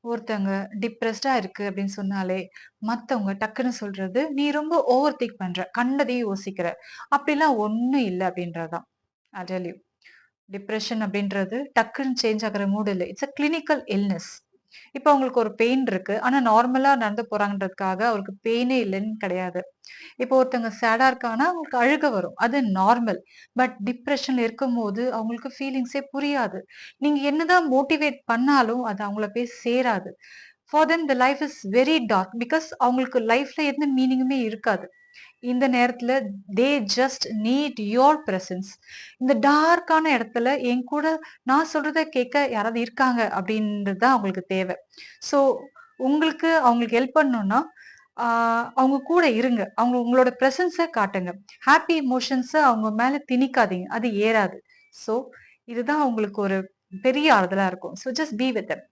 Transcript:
ஒருத்தவங்க டிப்ரெஸ்டா இருக்கு அப்படின்னு சொன்னாலே, மத்தவங்க டக்குன்னு சொல்றது, "நீ ரொம்ப ஓவர் திங்க் பண்ற. கண்டதையும் யோசிக்கிற." அப்படிலாம் ஒண்ணும் இல்ல அப்படின்றது தான். I tell you. டிப்ரஷன் அப்படின்றது டக்குன்னு சேஞ்ச் ஆகுற மூட் இல்ல. It's a clinical illness. இப்ப அவங்களுக்கு ஒரு பெயின் இருக்கு. ஆனா நார்மலா நடந்து போறாங்கன்றதுக்காக அவருக்கு பெயினே இல்லன்னு கிடையாது. இப்போ ஒருத்தவங்க சேடா இருக்காங்கன்னா, அவங்களுக்கு அழுகை வரும். அது நார்மல். பட் டிப்ரஷன்ல இருக்கும்போது அவங்களுக்கு ஃபீலிங்ஸே புரியாது. நீங்க என்னதான் மோட்டிவேட் பண்ணாலும் அது அவங்கள போய் சேராது. For them the life is very dark. Because அவங்களுக்கு லைஃப்ல எந்த மீனிங்குமே இருக்காது. இந்த நேரத்துல they just need your presence. இந்த டார்க்கான இடத்துல என் கூட நான் சொல்றத கேட்க யாராவது இருக்காங்க அப்படின்றது தான் அவங்களுக்கு தேவை. ஸோ உங்களுக்கு அவங்களுக்கு ஹெல்ப் பண்ணணும்னா அவங்க கூட இருங்க. அவங்க உங்களோட பிரசன்ஸ காட்டுங்க. ஹாப்பி எமோஷன்ஸ அவங்க மேல திணிக்காதீங்க. அது ஏறாது. ஸோ இதுதான் அவங்களுக்கு ஒரு பெரிய ஆறுதலா இருக்கும். So just be with them.